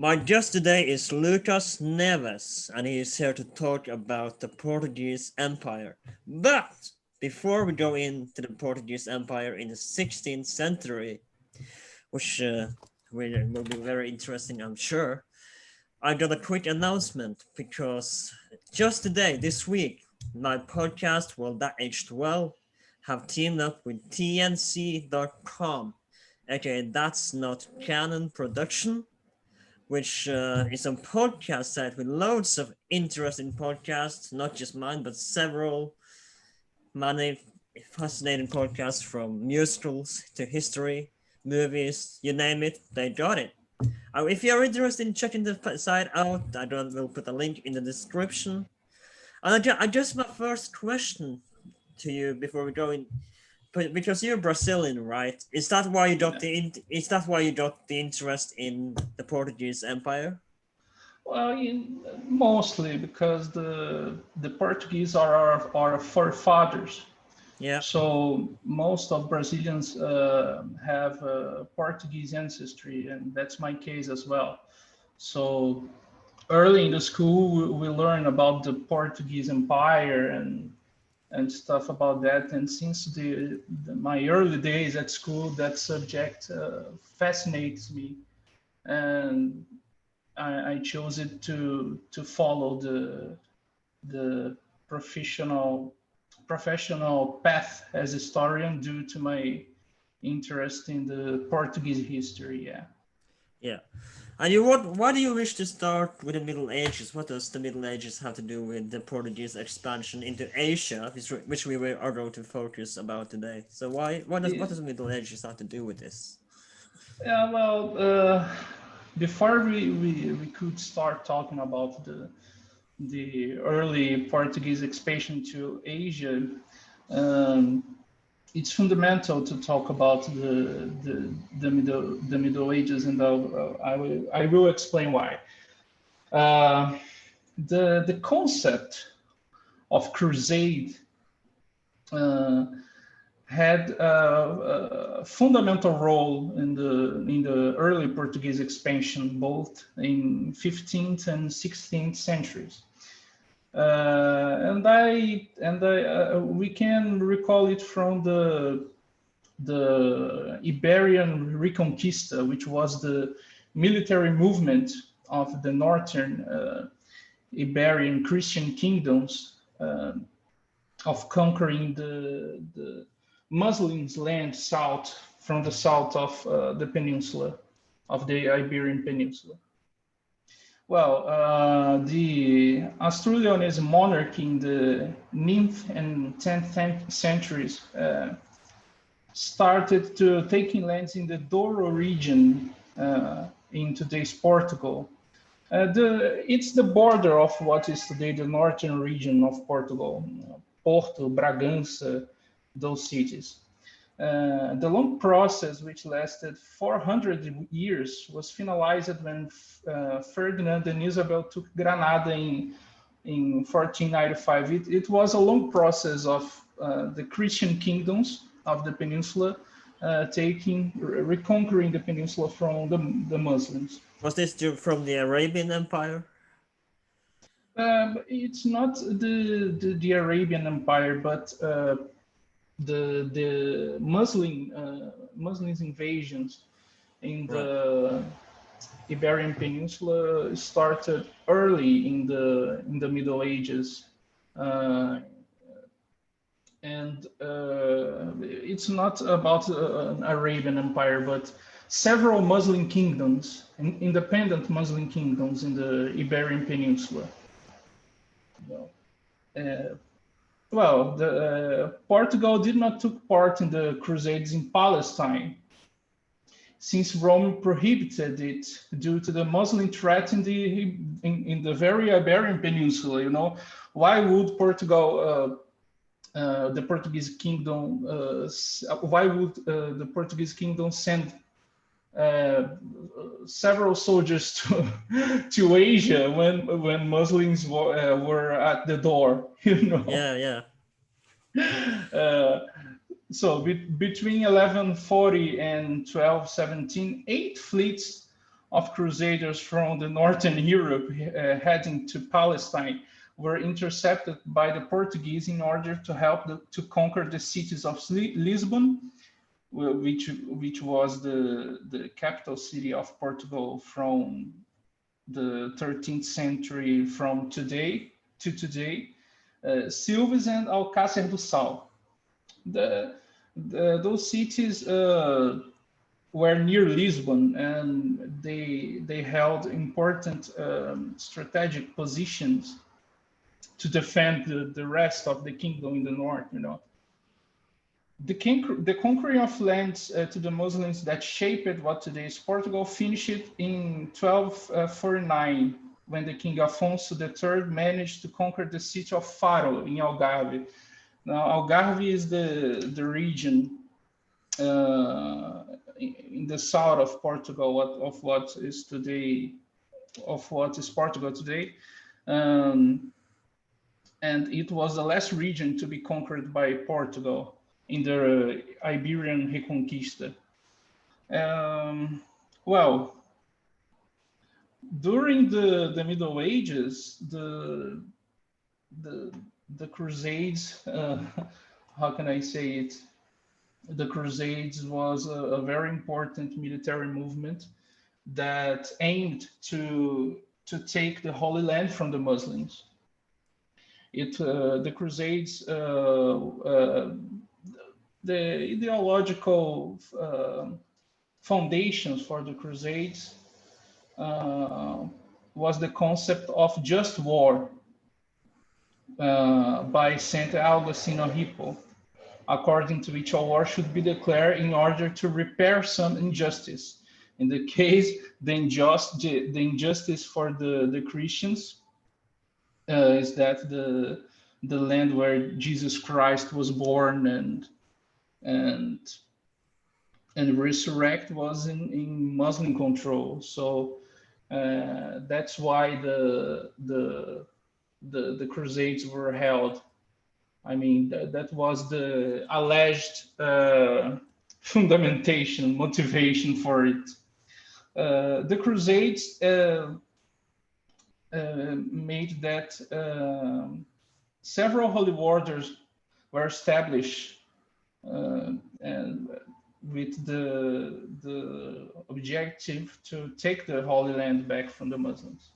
My guest today is Lucas Neves, and he is here to talk about the Portuguese Empire. But before we go into the Portuguese Empire in the 16th century, which will be very interesting, I'm sure, I got a quick announcement because just today, this week, my podcast, Well That Aged Well, have teamed up with TNC.com, aka That's Not Canon Production, which is a podcast site with loads of interesting podcasts, not just mine, but several many fascinating podcasts from musicals to history, movies, you name it, they got it. If you're interested in checking the site out, will put a link in the description. And I just my first question to you before we go in, but because you're Brazilian, right? Is that why you got the interest in the Portuguese Empire? Well, mostly because the Portuguese are our forefathers. Yeah, So most of Brazilians have Portuguese ancestry, and that's my case as well. So early in the school, we learn about the Portuguese Empire and stuff about that. And since my early days at school, that subject fascinates me, and I chose it to follow the professional professional path as a historian due to my interest in the Portuguese history. Yeah. yeah. And you what? Why do you wish to start with the Middle Ages? What does the Middle Ages have to do with the Portuguese expansion into Asia, which are going to focus about today? So why? Yeah, What does the Middle Ages have to do with this? yeah, well, before we could start talking about the early Portuguese expansion to Asia, um, it's fundamental to talk about the Middle Ages, and I will explain why. Uh, the concept of crusade uh, had a fundamental role in the early Portuguese expansion, both in 15th and 16th centuries. We can recall it from the Iberian Reconquista, which was the military movement of the northern Iberian Christian kingdoms of conquering the Muslims' land south from the south of the peninsula, of the Iberian Peninsula. Well, the Asturian monarchy in the 9th and 10th centuries started to taking lands in the Douro region in today's Portugal. It's the border of what is today the northern region of Portugal, Porto, Bragança, those cities. The long process, which lasted 400 years, was finalized when Ferdinand and Isabel took Granada in 1495. It was a long process of the Christian kingdoms of the peninsula reconquering the peninsula from the Muslims. Was this from the Arabian Empire? It's not the Arabian Empire, but the Muslims invasions in Right. the Iberian Peninsula started early in the Middle Ages, uh, and it's not about an Arabian Empire, but several Muslim kingdoms, independent Muslim kingdoms in the Iberian Peninsula. Well, uh, Portugal did not take part in the Crusades in Palestine, since Rome prohibited it due to the Muslim threat in the very Iberian Peninsula. You know, why would the Portuguese kingdom, why would the Portuguese kingdom send uh, several soldiers to Asia when Muslims were at the door? You know. Yeah, yeah. Uh, so between 1140 and 1217, 8 fleets of crusaders from the northern Europe heading to Palestine were intercepted by the Portuguese in order to help to conquer the cities of Lisbon, which was the capital city of Portugal from the 13th century from today to today, Silves and Alcácer do Sal. Those cities were near Lisbon, and they held important strategic positions to defend the rest of the kingdom in the north. The conquering of lands to the Muslims that shaped what today is Portugal finished in 1249, when the King Afonso III managed to conquer the city of Faro in Algarve. Now, Algarve is the region in the south of Portugal, of what is Portugal today. And it was the last region to be conquered by Portugal in the Iberian Reconquista. Well, during the Middle Ages, the Crusades, how can I say it? The Crusades was a very important military movement that aimed to take the Holy Land from the Muslims. The Crusades, the ideological foundations for the Crusades was the concept of just war by Saint Augustine of Hippo, according to which a war should be declared in order to repair some injustice. In the case, the injustice for the Christians is that the land where Jesus Christ was born and resurrect was in Muslim control. So that's why the Crusades were held. I mean, that was the alleged motivation for it. The Crusades made that several holy orders were established and with the objective to take the Holy Land back from the Muslims.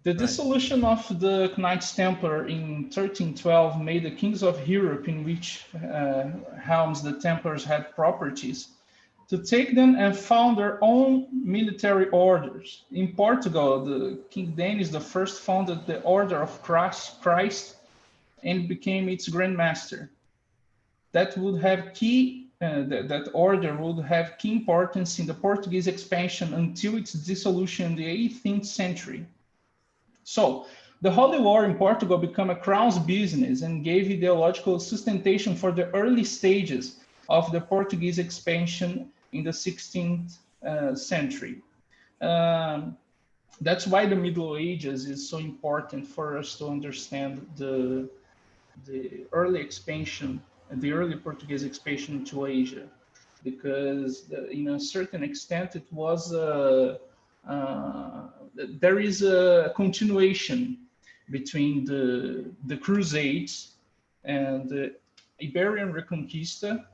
The dissolution of the Knights Templar in 1312 made the kings of Europe, in which realms the Templars had properties, to take them and found their own military orders. In Portugal, the King Denis I founded the Order of Christ and became its Grand Master. That would have that order would have key importance in the Portuguese expansion until its dissolution in the 18th century. So the Holy War in Portugal became a crown's business and gave ideological sustentation for the early stages of the Portuguese expansion in the 16th century. That's why the Middle Ages is so important for us to understand the early expansion, the early Portuguese expansion to Asia, because in a certain extent it was there is a continuation between the Crusades and the Iberian Reconquista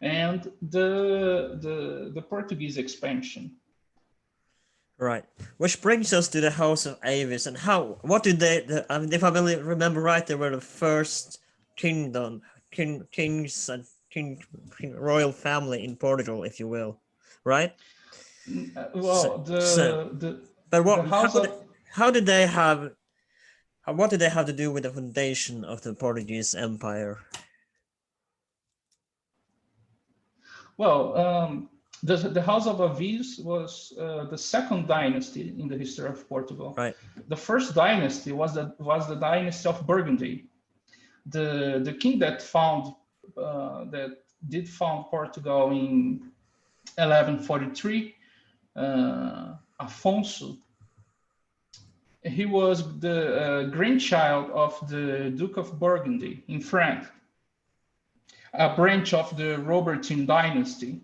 and the Portuguese expansion. Right, which brings us to the House of Avis, and what did they? I mean, if I remember right, they were the first kings and royal family in Portugal, if you will, right? Well, what did they have to do with the foundation of the Portuguese Empire? Well, the House of Avis was the second dynasty in the history of Portugal. Right. The first dynasty was the dynasty of Burgundy. The king that did found Portugal in 1143, Afonso. He was the grandchild of the Duke of Burgundy in France, a branch of the Robertine dynasty.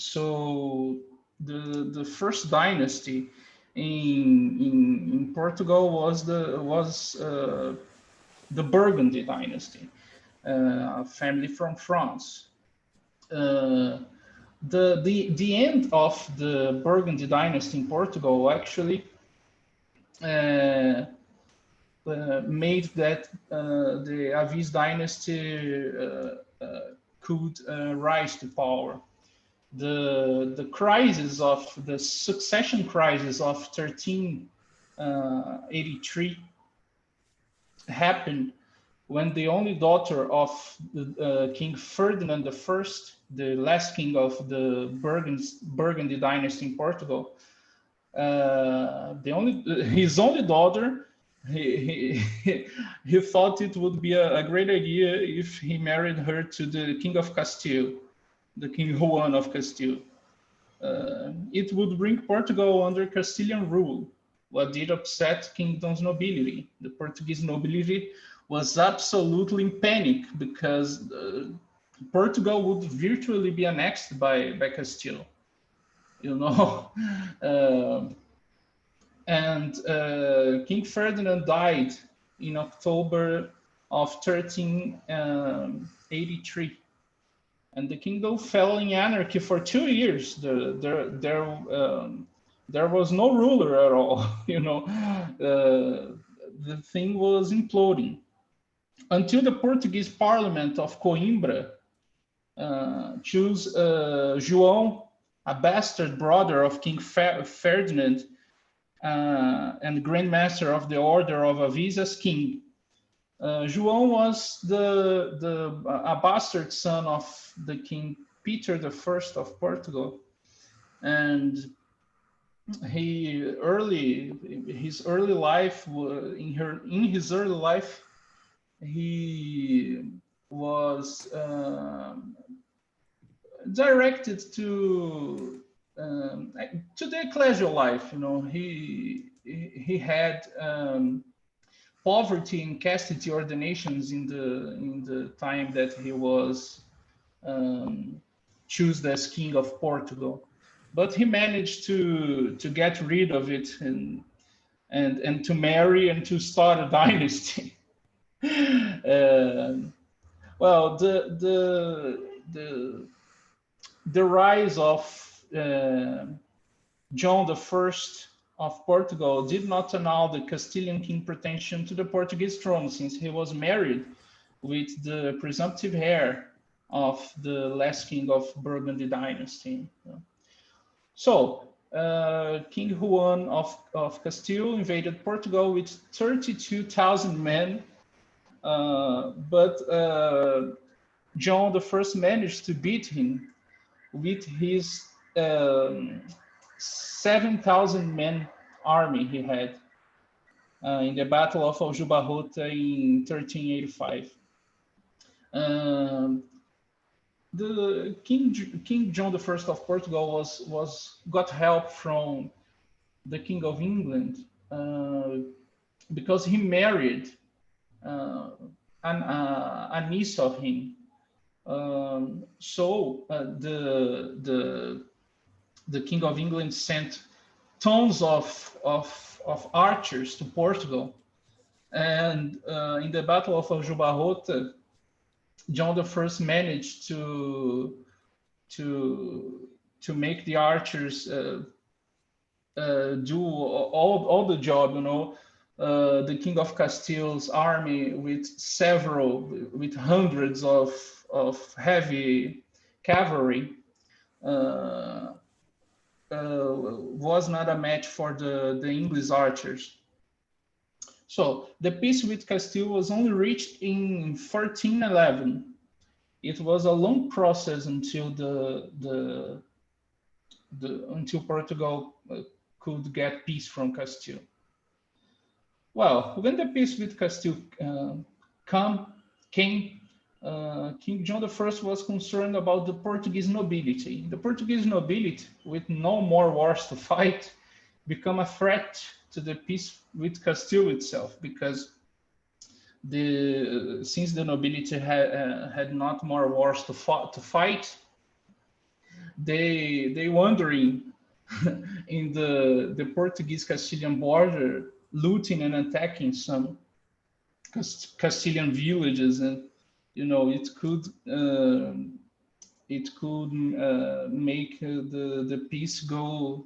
So the first dynasty in Portugal was the Burgundy dynasty, a family from France. The end of the Burgundy dynasty in Portugal actually made that the Avis dynasty could rise to power. The crisis of the succession crisis of 1383 happened when the only daughter of King Ferdinand I, the last king of the Burgundy dynasty in Portugal, his only daughter, he thought it would be a great idea if he married her to the King of Castile, the King Juan of Castile. It would bring Portugal under Castilian rule, what did upset kingdom's nobility. The Portuguese nobility was absolutely in panic because Portugal would virtually be annexed by Castile, you know. And King Ferdinand died in October of 1383. And the kingdom fell in anarchy for 2 years. There was no ruler at all. You know, the thing was imploding until the Portuguese Parliament of Coimbra chose João, a bastard brother of King Ferdinand and Grand Master of the Order of Avis as king. João was a bastard son of the King Peter I of Portugal, and his early life, he was directed to the ecclesial life. You know, he had poverty and chastity ordinations in the time that he was chosen as king of Portugal, but he managed to get rid of it and to marry and to start a dynasty. Well, the rise of John I of Portugal did not annul the Castilian king pretension to the Portuguese throne, since he was married with the presumptive heir of the last king of Burgundy dynasty. So King Juan of Castile invaded Portugal with 32,000 men, but John I managed to beat him with his 7,000 men army he had in the Battle of Aljubarrota in 1385. The King John I of Portugal got help from the King of England because he married a niece of him. So the King of England sent tons of archers to Portugal, and in the Battle of Aljubarrota, John I managed to make the archers do all the job. You know, the King of Castile's army with hundreds of heavy cavalry was not a match for the English archers. So the peace with Castile was only reached in 1411. It was a long process until until Portugal could get peace from Castile. Well, when the peace with Castile came, King John I was concerned about the Portuguese nobility. The Portuguese nobility, with no more wars to fight, become a threat to the peace with Castile itself, because since the nobility had not more wars to fight, they wandering in the Portuguese Castilian border, looting and attacking some Castilian villages, and it could make the peace go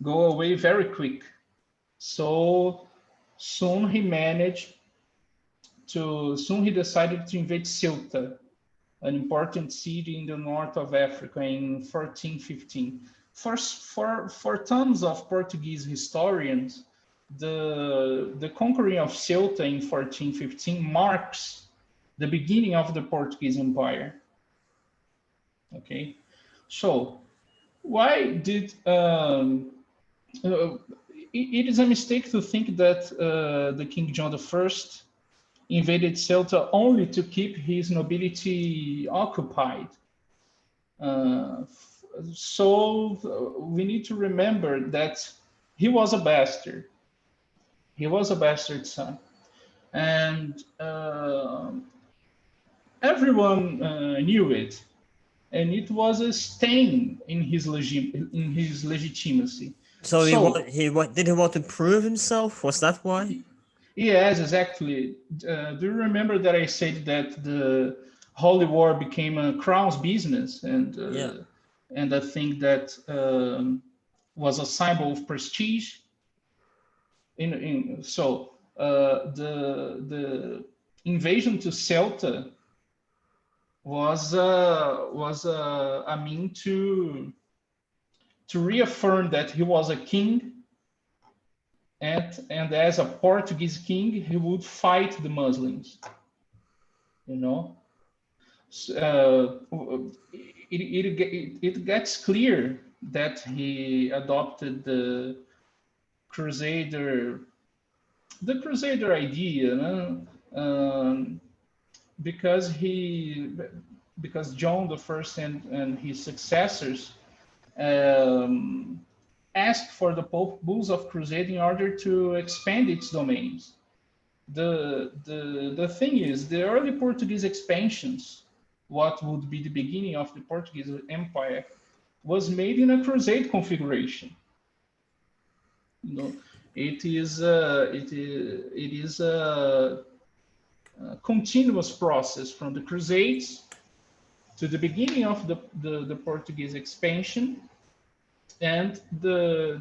away very quick. So soon he decided to invade Ceuta, an important city in the north of Africa, in 1415. For tons of Portuguese historians, the conquering of Ceuta in 1415 marks the beginning of the Portuguese Empire. Okay, so why did it is a mistake to think that the King John I invaded Ceuta only to keep his nobility occupied. So we need to remember that he was a bastard. He was a bastard son, and everyone knew it, and it was a stain in his legitimacy. So did he want to prove himself? Was that why? Yes, exactly. Do you remember that I said that the Holy War became a crown's business, and I think that was a symbol of prestige. So the invasion to Ceuta was a mean to reaffirm that he was a king. And as a Portuguese king, he would fight the Muslims. It gets clear that he adopted the Crusader idea, because John I and his successors asked for the bulls of crusade in order to expand its domains. The thing is, the early Portuguese expansions, what would be the beginning of the Portuguese Empire, was made in a crusade configuration. It is a continuous process from the Crusades to the beginning of the Portuguese expansion, and the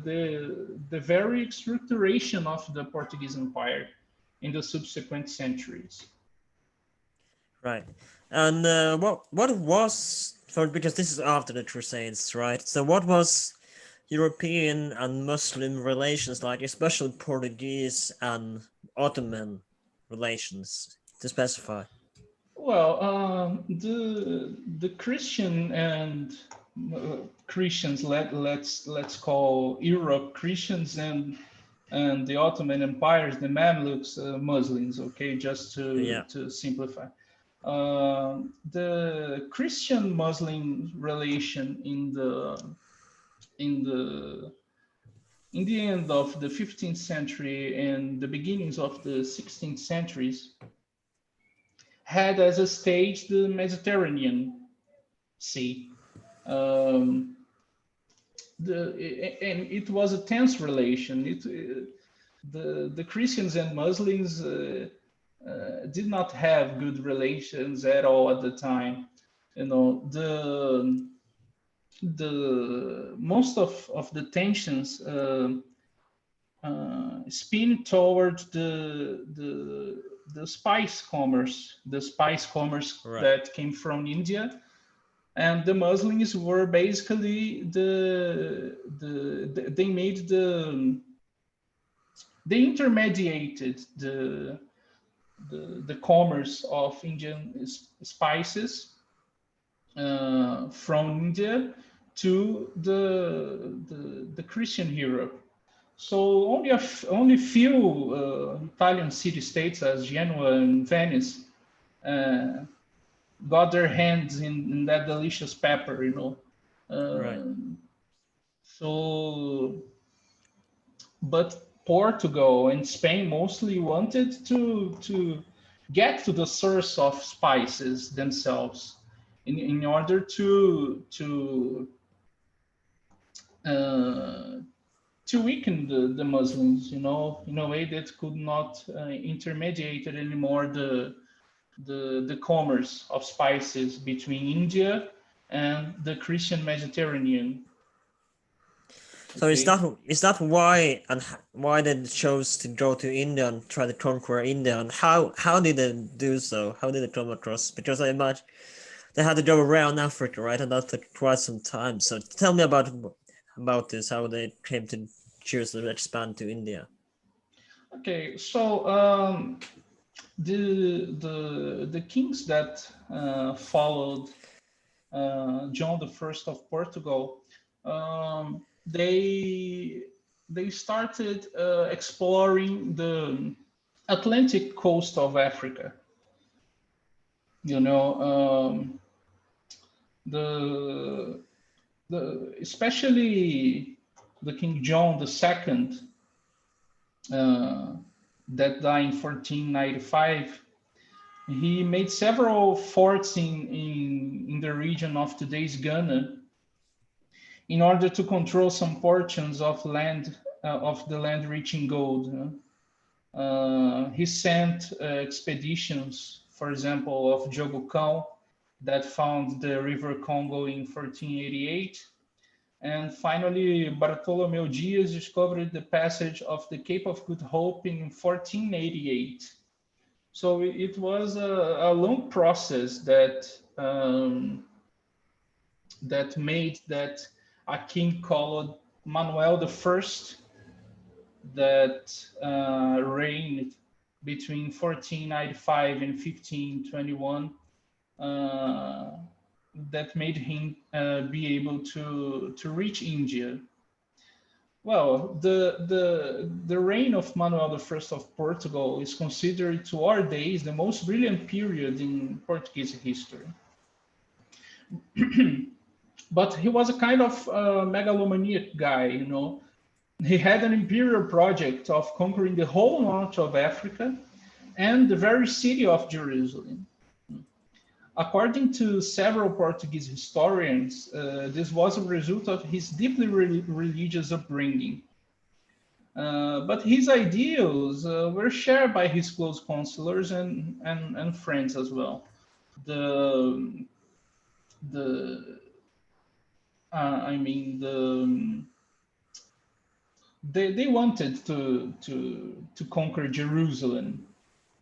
very structuration of the Portuguese Empire in the subsequent centuries. Right. And what was, because this is after the Crusades, right? So what was European and Muslim relations like, especially Portuguese and Ottoman relations, to specify? Well, the Christian and Christians, let's call Europe Christians, and the Ottoman empires, the Mamluks, Muslims. Okay, just to simplify. The Christian-Muslim relation in the end of the 15th century and the beginnings of the 16th centuries had as a stage the Mediterranean Sea. And it was a tense relation. The Christians and Muslims did not have good relations at all at the time. The most of the tensions spin toward the spice commerce, Right. that came from India, and the Muslims were basically they intermediated the commerce of Indian spices from India to the Christian Europe. So only few Italian city-states, as Genoa and Venice, got their hands in that delicious pepper, Right. So, but Portugal and Spain mostly wanted to get to the source of spices themselves in order to uh, to weaken the Muslims, in a way that could not intermediate anymore the commerce of spices between India and the Christian Mediterranean. So is Okay. that why why they chose to go to India and try to conquer India, and how did they do so? How did they come across? Because I imagine they had to go around Africa, right? And that took quite some time. So tell me about this, how they came to choose to expand to India. Okay. So the kings that followed John the First of Portugal, they started exploring the Atlantic coast of Africa. You know, the especially the King John the Second, uh, that died in 1495. He made several forts in the region of today's Ghana in order to control some portions of land of the land rich in gold. He sent expeditions, for example, of Jogocão that found the River Congo in 1488. And finally, Bartolomeu Dias discovered the passage of the Cape of Good Hope in 1488. So it was a long process that made that a king called Manuel the First that reigned between 1495 and 1521, uh, that made him be able to reach India. Well, the reign of Manuel the First of Portugal is considered to our days the most brilliant period in Portuguese history. But he was a kind of megalomaniac guy. He had an imperial project of conquering the whole north of Africa and the very city of Jerusalem. According to several Portuguese historians, this was a result of his deeply religious upbringing. But his ideals were shared by his close counselors and friends as well. The the I mean they wanted to conquer Jerusalem,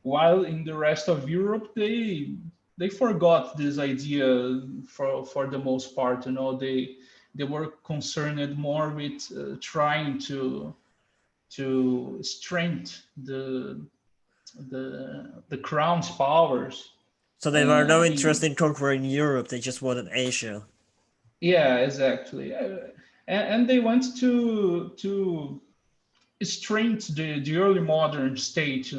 while in the rest of Europe they forgot this idea for the most part. They were concerned more with trying to strengthen the crown's powers. So they were no interest In in conquering Europe, they just wanted Asia. Yeah, exactly. And they want to strengthen the early modern state.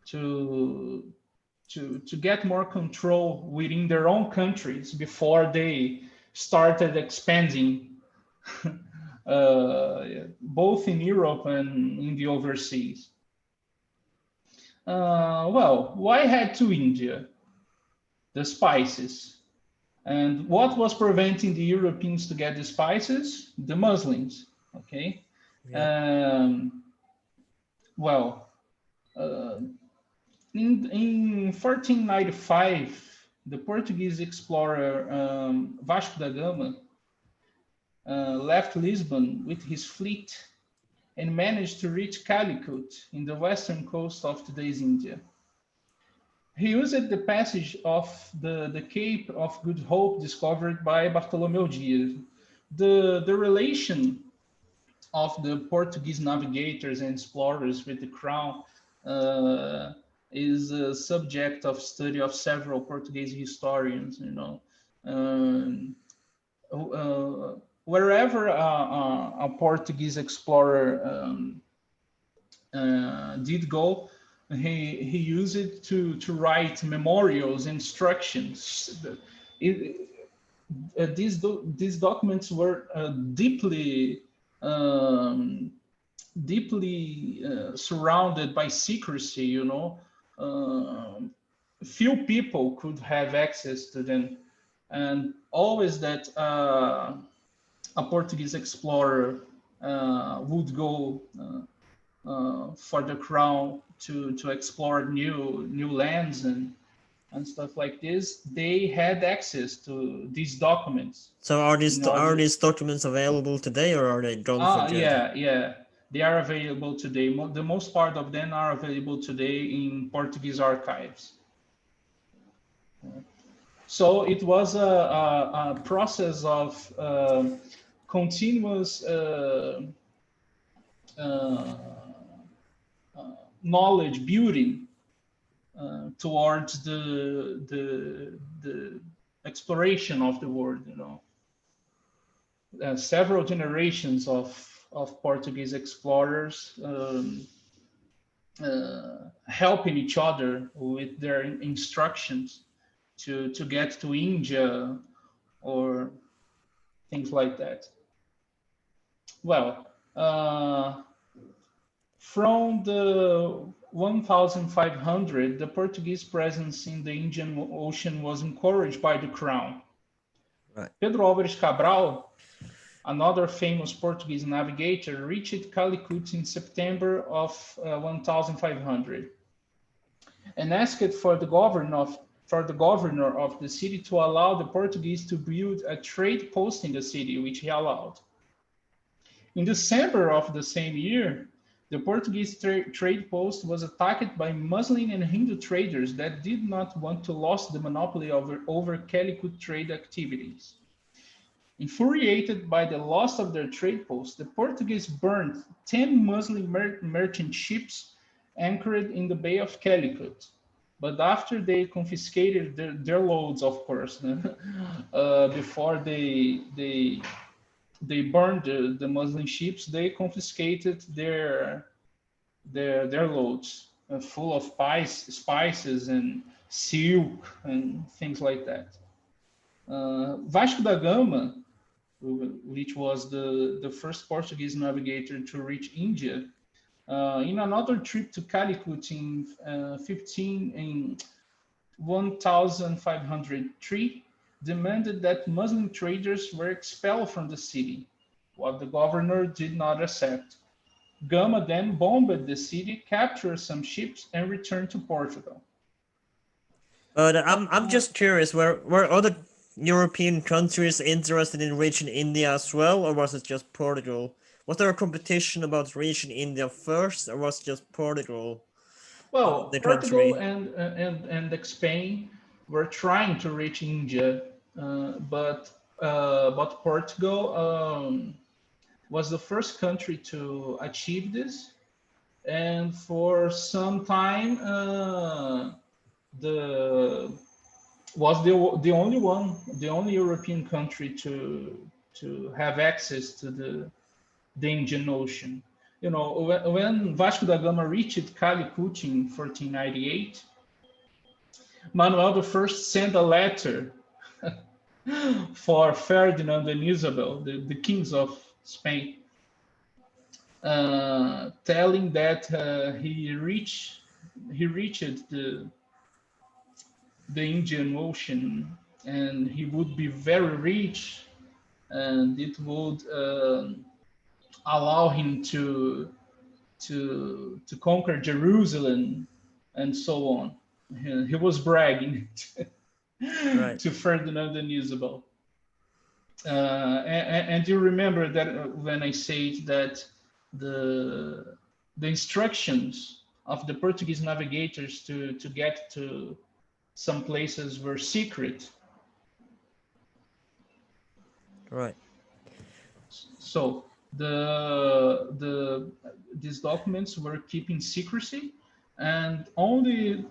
To to get more control within their own countries before they started expanding, both in Europe and in the overseas. Well, why head to India? The spices. And what was preventing the Europeans to get the spices? The Muslims. Okay. Yeah. Um, well, uh, in 1495, the Portuguese explorer Vasco da Gama left Lisbon with his fleet and managed to reach Calicut in the western coast of today's India. He used the passage of the Cape of Good Hope discovered by Bartolomeu Dias. The relation of the Portuguese navigators and explorers with the crown uh, is a subject of study of several Portuguese historians. Um, Wherever a Portuguese explorer did go, he used it to write memorials, instructions. These documents were um, deeply surrounded by secrecy. Few people could have access to them, and always that a Portuguese explorer would go for the crown to explore new lands and stuff like this, they had access to these documents. So are these documents available today, or are they gone for good? Yeah, they are available today. The most part of them are available today in Portuguese archives. So it was a process of continuous knowledge building towards the exploration of the world. Several generations of Portuguese explorers helping each other with their instructions to get to India or things like that. Well, from the 1500, the Portuguese presence in the Indian Ocean was encouraged by the crown. Right. Pedro Álvares Cabral, another famous Portuguese navigator, reached Calicut in September of 1500 and asked for the governor of the city to allow the Portuguese to build a trade post in the city, which he allowed. In December of the same year, the Portuguese trade post was attacked by Muslim and Hindu traders that did not want to lose the monopoly over Calicut trade activities. Infuriated by the loss of their trade post, the Portuguese burned 10 Muslim merchant ships anchored in the Bay of Calicut. But after they confiscated their loads, of course, before they burned the Muslim ships, they confiscated their loads full of spices and silk and things like that. Vasco da Gama, which was the first Portuguese navigator to reach India, in another trip to Calicut in 1503, demanded that Muslim traders were expelled from the city, what the governor did not accept. Gama then bombed the city, captured some ships, and returned to Portugal. But I'm just curious, were other European countries interested in reaching India as well, or was it just Portugal? Was there a competition about reaching India first, or was it just Portugal, Well, the Portugal country? and Spain were trying to reach India, but Portugal was the first country to achieve this, and for some time the was the only European country to have access to the Indian Ocean. When Vasco da Gama reached Calicut in 1498, Manuel I sent a letter for Ferdinand and Isabel, the kings of Spain, telling that he reached the Indian Ocean and he would be very rich, and it would allow him to conquer Jerusalem and so on. He was bragging Right. to Ferdinand and Isabel. And you remember that when I said that the instructions of the Portuguese navigators to get to some places were secret. Right. So these documents were kept in secrecy, and only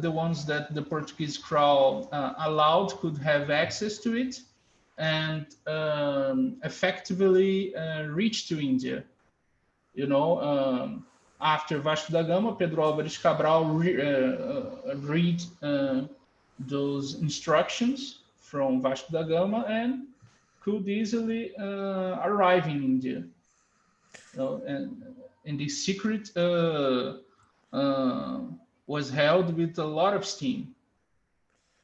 the ones that the Portuguese crown allowed could have access to it and effectively reach to India. After Vasco da Gama, Pedro Álvares Cabral read those instructions from Vasco da Gama and could easily arrive in India. And the secret was held with a lot of steam.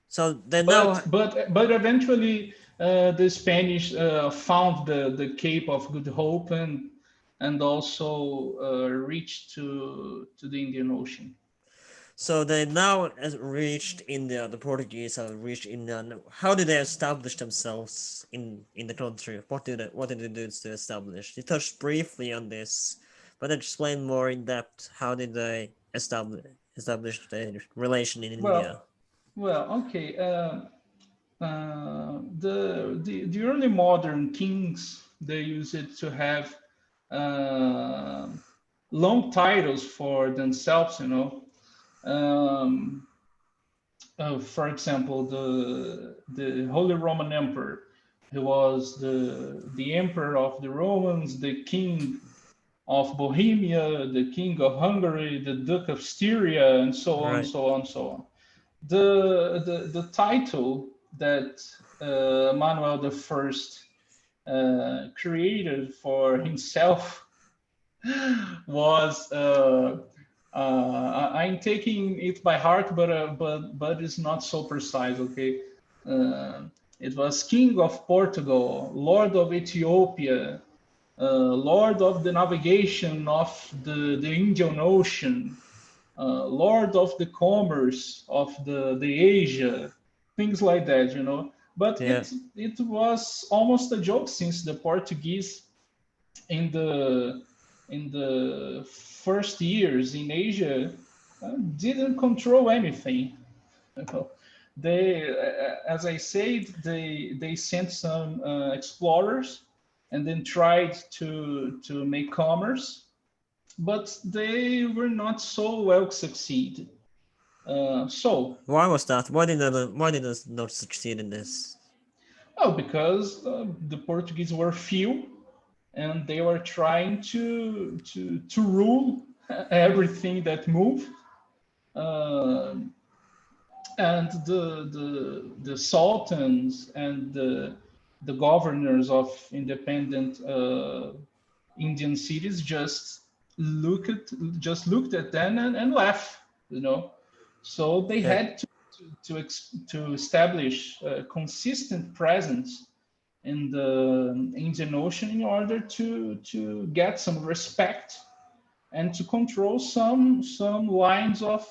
So they But eventually the Spanish found the Cape of Good Hope and also reached to the Indian Ocean. So they now reached India. The Portuguese have reached India. How did they establish themselves in the country? What did they do to establish? You touched briefly on this, but explain more in depth. How did they establish the relation in India? Well, okay. The early modern kings, they used it to have uh, long titles for themselves, you know. Um, for example, the Holy Roman Emperor, who was the emperor of the Romans, the king of Bohemia, the king of Hungary, the Duke of Styria, and so on, Right. so on, so on. The title that Manuel the First created for himself was I'm taking it by heart, but it's not so precise. Okay, uh, it was King of Portugal, Lord of Ethiopia, Lord of the navigation of the Indian Ocean, Lord of the commerce of the Asia, things like that, you know. But Yeah. it was almost a joke since the Portuguese in the first years in Asia didn't control anything. They, as I said, they sent some explorers and then tried to make commerce, but they were not so well succeed. So, Why was that? Why did they not succeed in this? well, because the Portuguese were few and they were trying to rule everything that moved. Uh, and the sultans and the governors of independent Indian cities just looked at them and laughed, you know. So they Yeah. had to establish a consistent presence in the Indian Ocean in order to get some respect and to control some lines of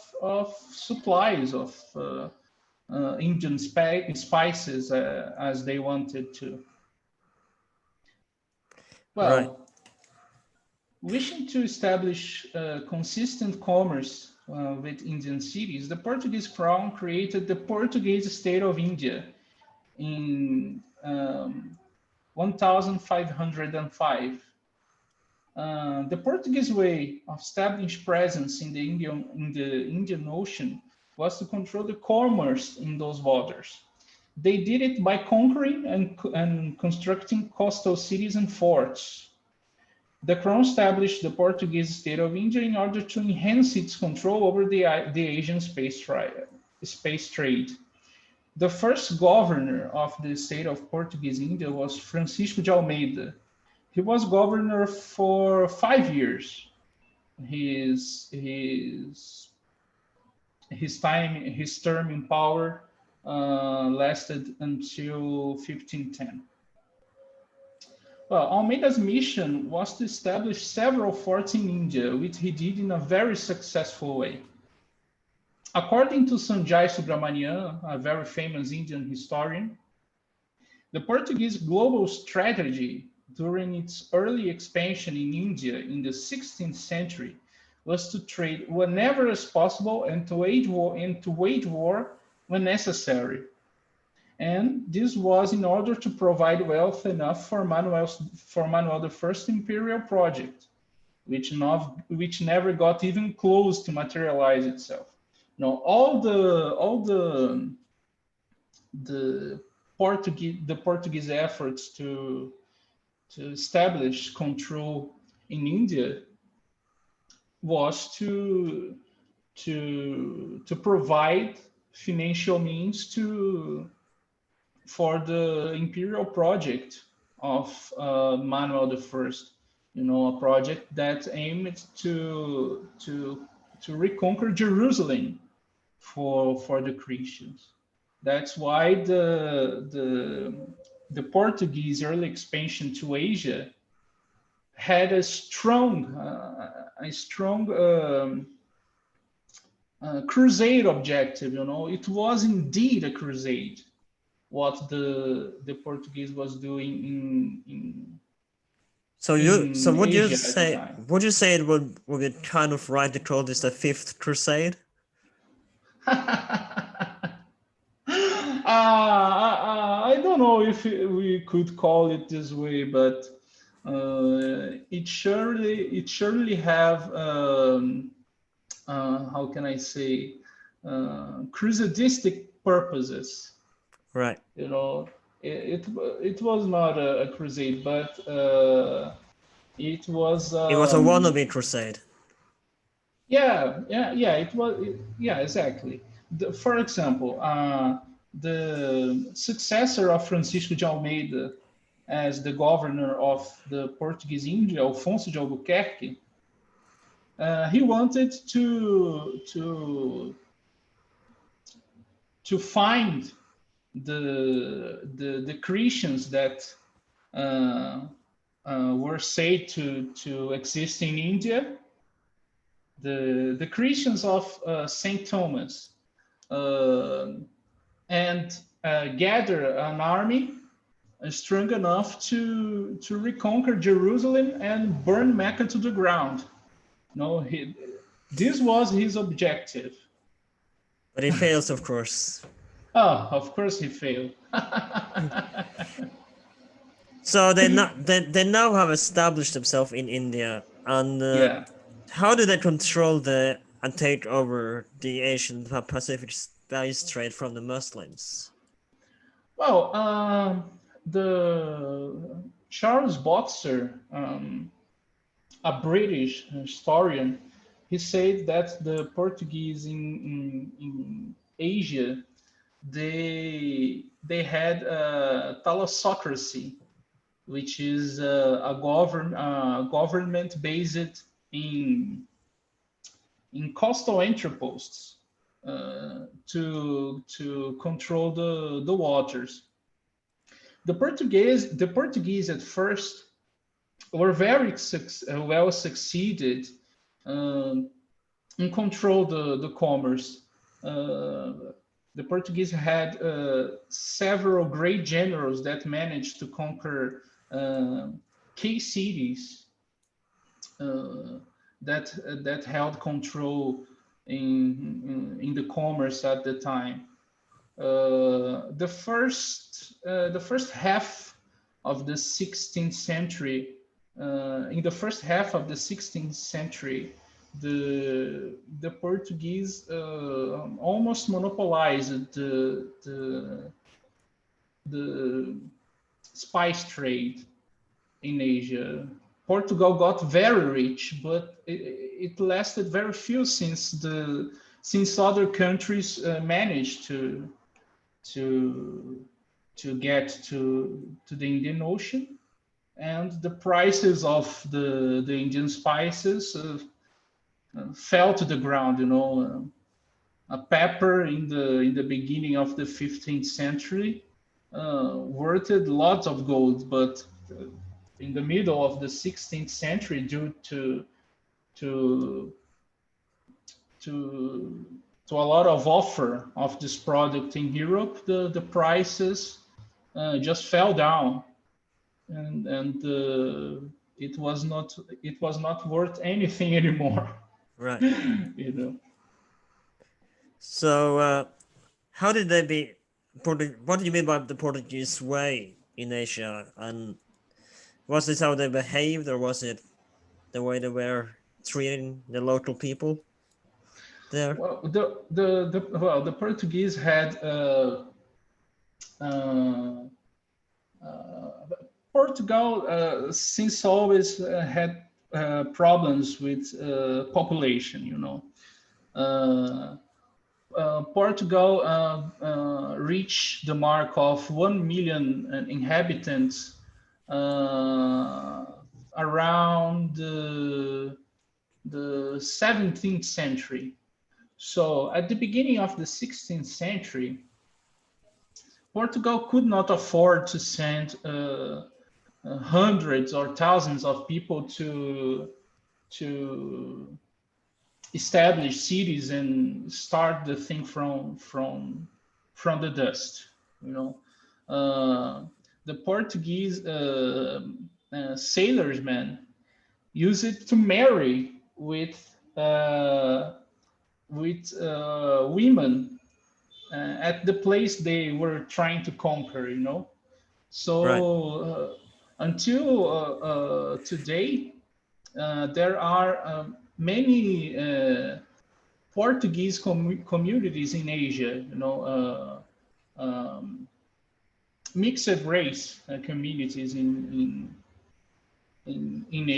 supplies of Indian spices as they wanted to. Right. Well, wishing to establish consistent commerce with Indian cities, the Portuguese crown created the Portuguese state of India in 1505. The Portuguese way of establishing presence in the Indian Ocean was to control the commerce in those waters. They did it by conquering and constructing coastal cities and forts. The crown established the Portuguese state of India in order to enhance its control over the Asian space trade. The first governor of the state of Portuguese India was Francisco de Almeida. He was governor for 5 years. His term in power lasted until 1510. Well, Almeida's mission was to establish several forts in India, which he did in a very successful way. According to Sanjay Subramanian, a very famous Indian historian, the Portuguese global strategy during its early expansion in India in the 16th century was to trade whenever as possible and to wage war when necessary. And this was in order to provide wealth enough for Manuel I's imperial project, which never got even close to materialize itself. Now, the Portuguese efforts to establish control in India was to provide financial means for the imperial project of Manuel I. A project that aimed to reconquer Jerusalem for the Christians. That's why the Portuguese early expansion to Asia had a strong crusade objective. It was indeed a crusade. What the Portuguese was doing So in Asia at the time. would you say it would be kind of right to call this the Fifth Crusade? I don't know if we could call it this way, but it surely have how can I say crusadistic purposes. Right. It was not a crusade, but it was. It was a wannabe crusade. Yeah, yeah, exactly. For example, the successor of Francisco de Almeida as the governor of the Portuguese India, Alfonso de Albuquerque, he wanted to find the Christians that were said to exist in India, the Christians of Saint Thomas, and gather an army strong enough to reconquer Jerusalem and burn Mecca to the ground. No, this was his objective. But he fails, of course. Oh, of course he failed. So they now have established themselves in India, and Yeah. how do they control and take over the Asian Pacific spice trade from the Muslims? Well, the Charles Boxer, a British historian, he said that the Portuguese in Asia, they had a thalassocracy, which is a government based in coastal entreposts to control the waters. The Portuguese at first were very well succeeded in control the commerce. The Portuguese had several great generals that managed to conquer key cities that held control in the commerce at the time. The first half of the 16th century, in the first half of the 16th century, the Portuguese almost monopolized the spice trade in Asia. Portugal got very rich, but it lasted very few since other countries managed to get to the Indian Ocean, and the prices of the Indian spices fell to the ground. A pepper in the beginning of the 15th century worth lots of gold, but in the middle of the 16th century, due to a lot of offer of this product in Europe, the prices just fell down, and it was not worth anything anymore. Right. So how did they be? What do you mean by the Portuguese way in Asia? And was this how they behaved, or was it the way they were treating the local people there? Well, the Portuguese had Portugal since always had problems with population. Portugal reached the mark of 1 million inhabitants around the 17th century. So at the beginning of the 16th century, Portugal could not afford to send hundreds or thousands of people to establish cities and start the thing from the dust. You know, the Portuguese sailors use it to marry with women at the place they were trying to conquer. You know, Right. so until today, there are many Portuguese communities in Asia. You know, mixed race communities in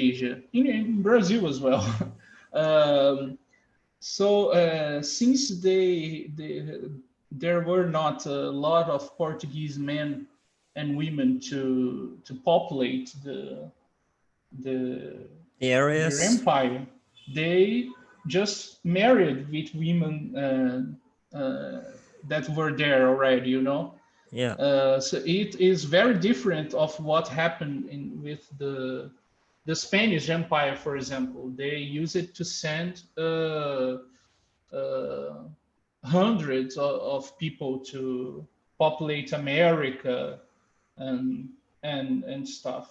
Asia, in Brazil as well. um, so since there were not a lot of Portuguese men and women to populate the The their areas. empire, they just married with women that were there already. You know, Yeah. so it is very different of what happened with the Spanish Empire, for example. They use it to send uh, hundreds of people to populate America and and stuff.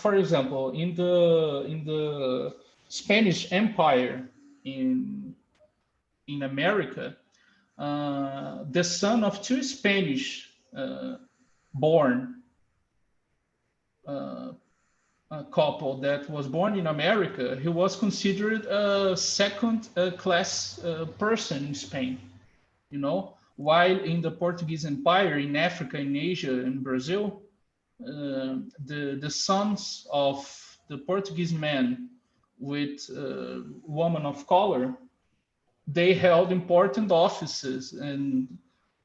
For example, in the Spanish Empire in America, the son of two Spanish born uh, a couple that was born in America, he was considered a second class person in Spain, you know, while in the Portuguese Empire, in Africa, in Asia, in Brazil, the sons of the Portuguese men with women of color, they held important offices and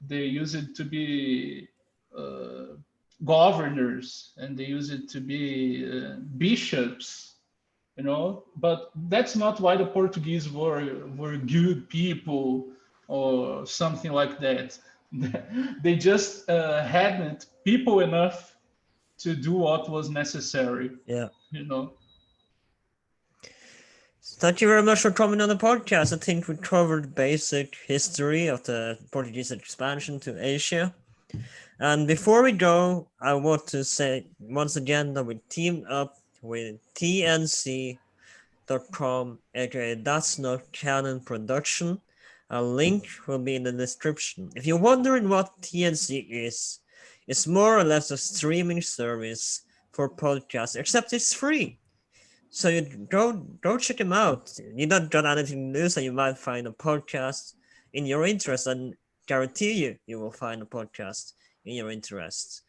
they used it to be uh, governors and they use it to be bishops, you know. But that's not why the Portuguese were good people or something like that. They just hadn't people enough to do what was necessary, Yeah. you know. Thank you very much for coming on the podcast. I think we covered basic history of the Portuguese expansion to Asia. And before we go, I want to say once again that we teamed up with TNC.com, aka That's Not Canon Production. A link will be in the description. If you're wondering what TNC is, it's more or less a streaming service for podcasts, except it's free. So you go check them out. You don't got anything to lose, and you might find a podcast in your interest, and guarantee you will find a podcast in your interest.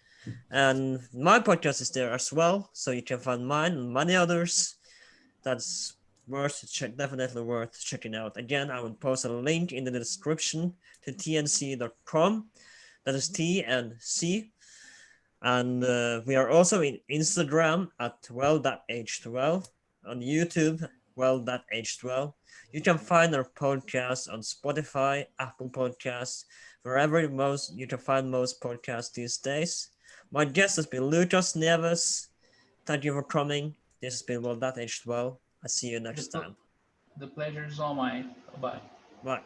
And my podcast is there as well, so you can find mine and many others. That's definitely worth checking out. Again, I will post a link in the description to tnc.com. That is T and C. And we are also in Instagram at well.h12, on YouTube, well.h12. You can find our podcast on Spotify, Apple Podcasts, wherever you can find most podcasts these days. My guest has been Lucas Neves. Thank you for coming. This has been well.h12. I'll see you The, next time. the pleasure is all mine. Bye. Bye.